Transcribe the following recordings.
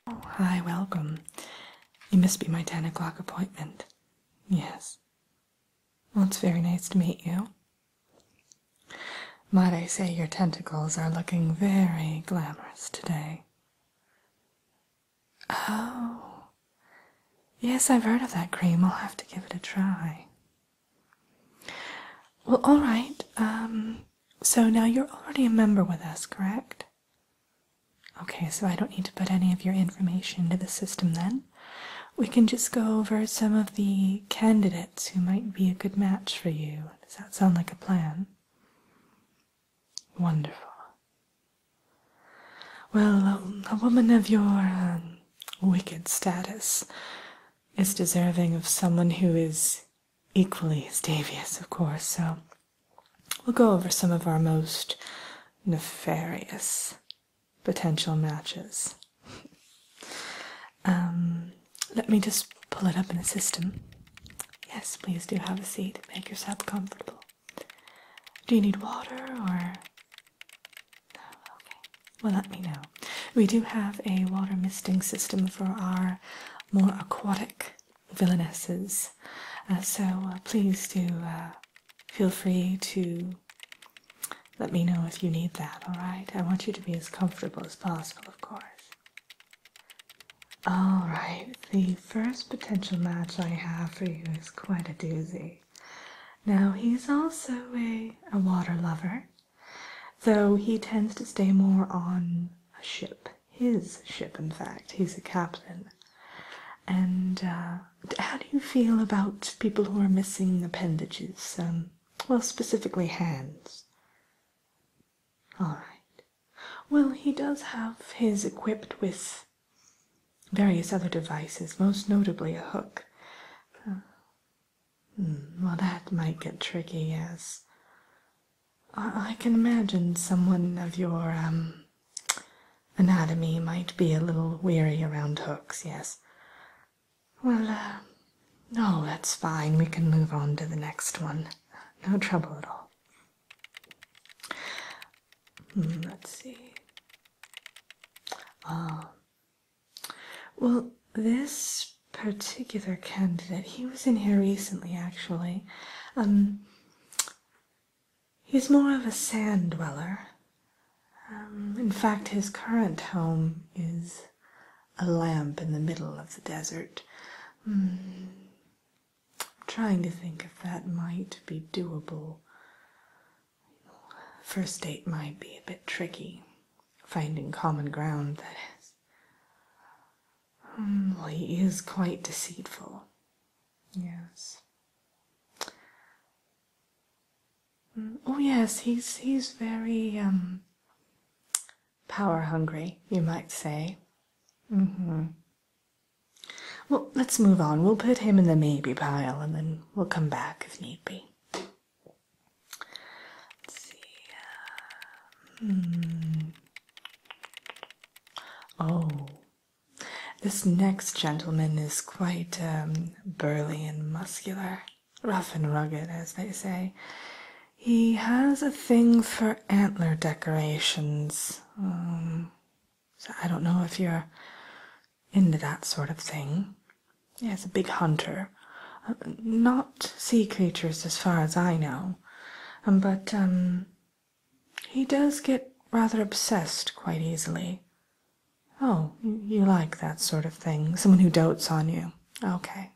Oh, hi, welcome. You must be my 10 o'clock appointment. Yes. Well, it's very nice to meet you. Might I say your tentacles are looking very glamorous today. Oh. Yes, I've heard of that cream. I'll have to give it a try. Well, alright. So now you're already a member with us, correct? Okay, so I don't need to put any of your information into the system then. We can just go over some of the candidates who might be a good match for you. Does that sound like a plan? Wonderful. Well, a woman of your wicked status is deserving of someone who is equally as devious, of course, so we'll go over some of our most nefarious potential matches. Let me just pull it up in the system. Yes, please do have a seat. Make yourself comfortable. Do you need water or... No, okay. Well, let me know. We do have a water misting system for our more aquatic villainesses. So please do feel free to let me know if you need that, alright? I want you to be as comfortable as possible, of course. Alright, the first potential match I have for you is quite a doozy. Now, he's also a water lover, though he tends to stay more on a ship. His ship, in fact. He's a captain. And how do you feel about people who are missing appendages? Well, specifically hands. Alright. Well, he does have his equipped with various other devices, most notably a hook. Well, that might get tricky, yes. I can imagine someone of your anatomy might be a little weary around hooks, yes. Well, no, that's fine. We can move on to the next one. No trouble at all. Let's see. Well, this particular candidate, he was in here recently, actually. He's more of a sand dweller. In fact, his current home is a lamp in the middle of the desert. I'm trying to think if that might be doable. First date might be a bit tricky. Finding common ground, that is. Well, he is quite deceitful. Yes. Oh yes, he's very power hungry, you might say. Well, let's move on. We'll put him in the maybe pile and then we'll come back if need be. Let's see. Oh, this next gentleman is quite burly and muscular, rough and rugged, as they say. He has a thing for antler decorations. So I don't know if you're into that sort of thing. He is a big hunter. Not sea creatures as far as I know. But he does get rather obsessed quite easily. Oh, you like that sort of thing? Someone who dotes on you. Okay.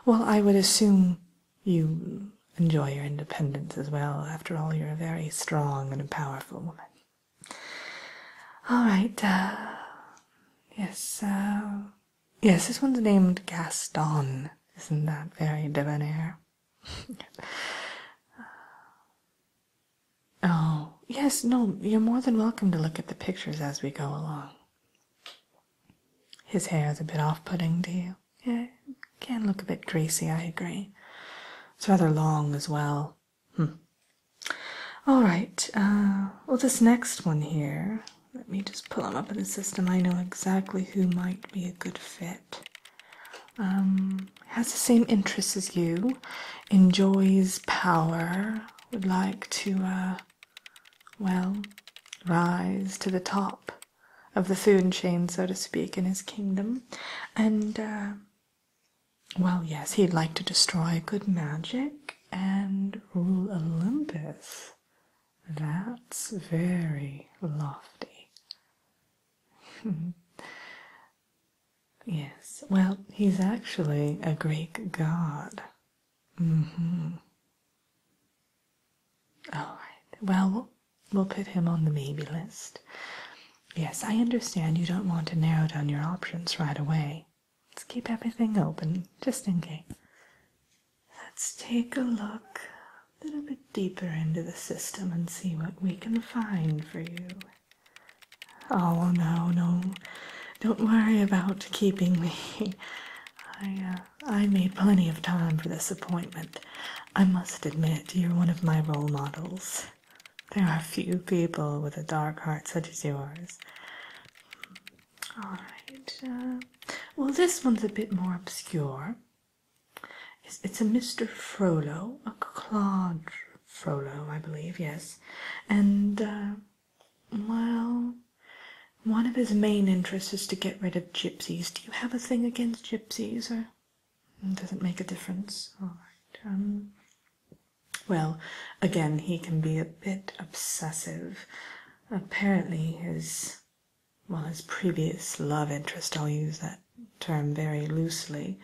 Well, I would assume you enjoy your independence as well. After all, you're a very strong and powerful woman. All right. Yes, this one's named Gaston. Isn't that very debonair? Oh, yes, no, you're more than welcome to look at the pictures as we go along. His hair is a bit off-putting to you. Yeah, it can look a bit greasy, I agree. It's rather long as well. All right, well, this next one here, let me just pull him up in the system. I know exactly who might be a good fit. Has the same interests as you, enjoys power, would like to, well, rise to the top of the food chain, so to speak, in his kingdom. And, well, yes, he'd like to destroy good magic and rule Olympus. That's very lofty. Yes, well, he's actually a Greek god. All right, well, we'll put him on the maybe list. Yes, I understand you don't want to narrow down your options right away. Let's keep everything open, just in case. Let's take a look a little bit deeper into the system and see what we can find for you. Oh, no, don't worry about keeping me. I made plenty of time for this appointment. I must admit, you're one of my role models. There are few people with a dark heart such as yours. All right, well, this one's a bit more obscure. It's a Mr. Frollo, a Claude Frollo, I believe, yes. And, well, one of his main interests is to get rid of gypsies. Do you have a thing against gypsies, or does it make a difference? All right, well, again, he can be a bit obsessive. Apparently his previous love interest, I'll use that term very loosely,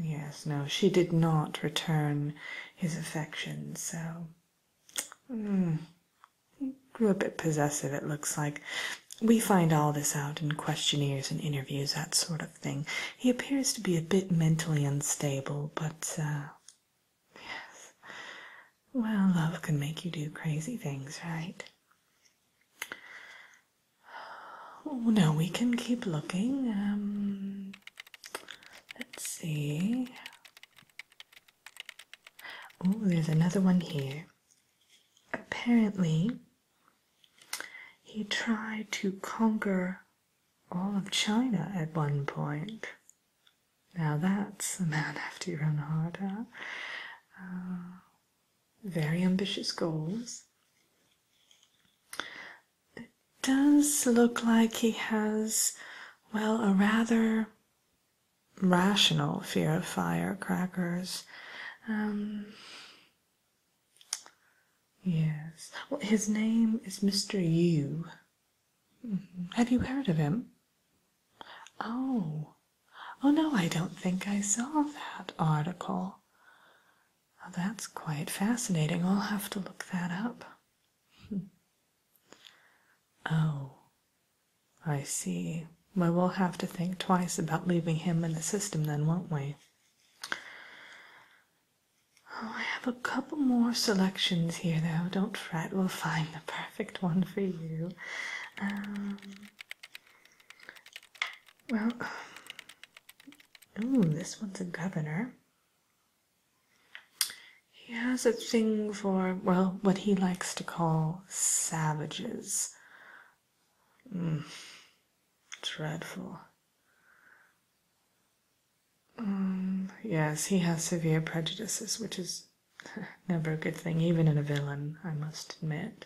yes, no, she did not return his affection, so, he grew a bit possessive, it looks like. We find all this out in questionnaires and interviews, that sort of thing. He appears to be a bit mentally unstable, but, yes. Well, love can make you do crazy things, right? Oh, no, we can keep looking. Let's see. Oh, there's another one here. Apparently, he tried to conquer all of China at one point. Now that's a man after your own heart, huh? Very ambitious goals. It does look like he has, well, a rather rational fear of firecrackers. Yes. Well, his name is Mr. Yu. Have you heard of him? Oh. Oh, no, I don't think I saw that article. Oh, that's quite fascinating. I'll have to look that up. Oh, I see. Well, we'll have to think twice about leaving him in the system then, won't we? Oh, I have a couple more selections here, though. Don't fret, we'll find the perfect one for you. Well, ooh, this one's a governor. He has a thing for, well, what he likes to call savages. Dreadful. Yes, he has severe prejudices, which is never a good thing, even in a villain, I must admit.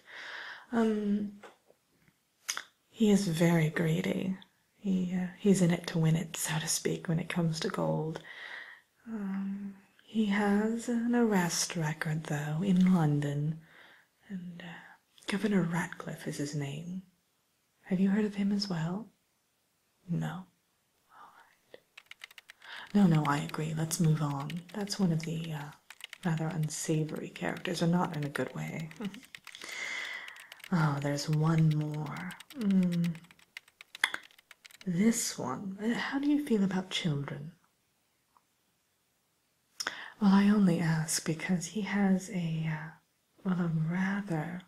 He is very greedy. He's in it to win it, so to speak, when it comes to gold. He has an arrest record, though, in London, and Governor Ratcliffe is his name. Have you heard of him as well? No. No, I agree. Let's move on. That's one of the rather unsavory characters, or not in a good way. Oh, there's one more. This one. How do you feel about children? Well, I only ask because he has a rather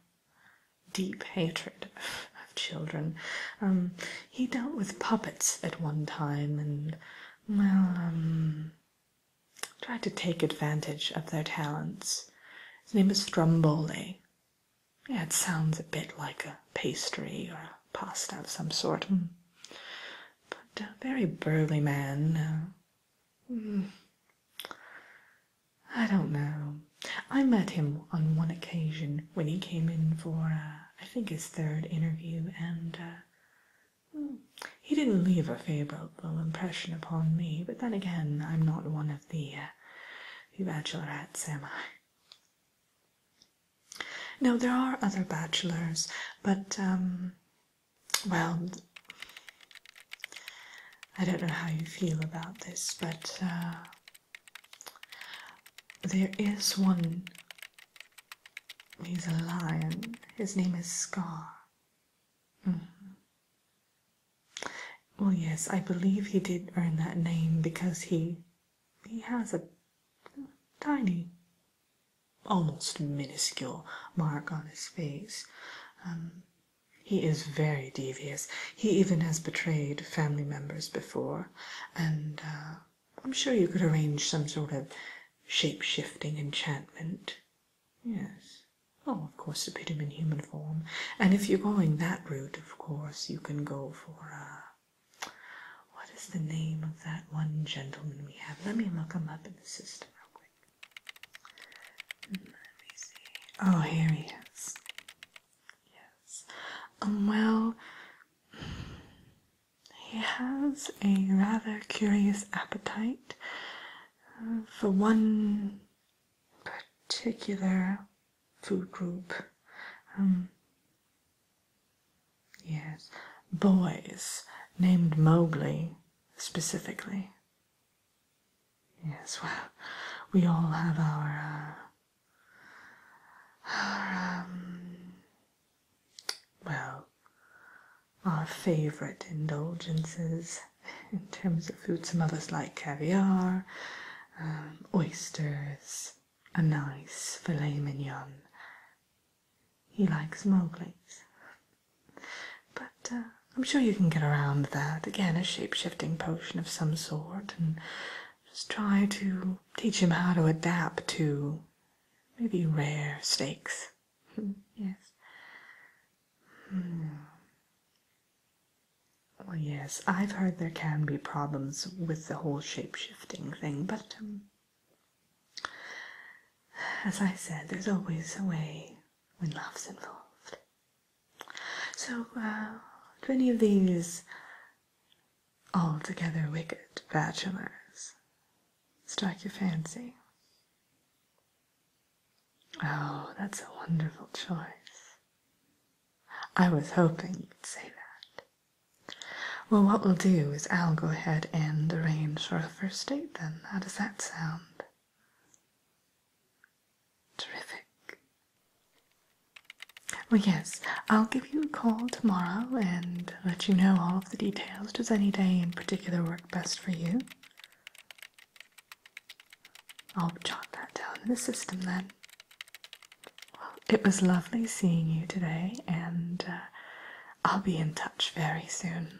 deep hatred of children. He dealt with puppets at one time and, well, tried to take advantage of their talents. His name is Stromboli. Yeah, it sounds a bit like a pastry or a pasta of some sort. But a very burly man. I don't know. I met him on one occasion when he came in for I think, his third interview, and he didn't leave a favorable impression upon me, but then again, I'm not one of the bachelorettes, am I? No, there are other bachelors, but, well, I don't know how you feel about this, but there is one. He's a lion. His name is Scar. Well, yes, I believe he did earn that name because he has a tiny, almost minuscule mark on his face. He is very devious. He even has betrayed family members before, and I'm sure you could arrange some sort of shape-shifting enchantment. Yes. Oh, of course, to put him in human form. And if you're going that route, of course, you can go for, what is the name of that one gentleman we have? Let me look him up in the system real quick. Let me see. Oh, here he is. Yes. Well, he has a rather curious appetite for one particular food group. Yes, boys named Mowgli specifically. Yes, well, we all have our favorite indulgences in terms of food. Some of us like caviar, oysters, a nice filet mignon. He likes Mowgli's. But I'm sure you can get around that. Again, a shape-shifting potion of some sort, and just try to teach him how to adapt to maybe rare steaks. Yes. Well, yes, I've heard there can be problems with the whole shape-shifting thing, but as I said, there's always a way when love's involved. So, do any of these altogether wicked bachelors strike your fancy? Oh, that's a wonderful choice. I was hoping you'd say that. Well, what we'll do is I'll go ahead and arrange for a first date then. How does that sound? Terrific. Well, yes, I'll give you a call tomorrow and let you know all of the details. Does any day in particular work best for you? I'll jot that down in the system then. Well, it was lovely seeing you today, and I'll be in touch very soon.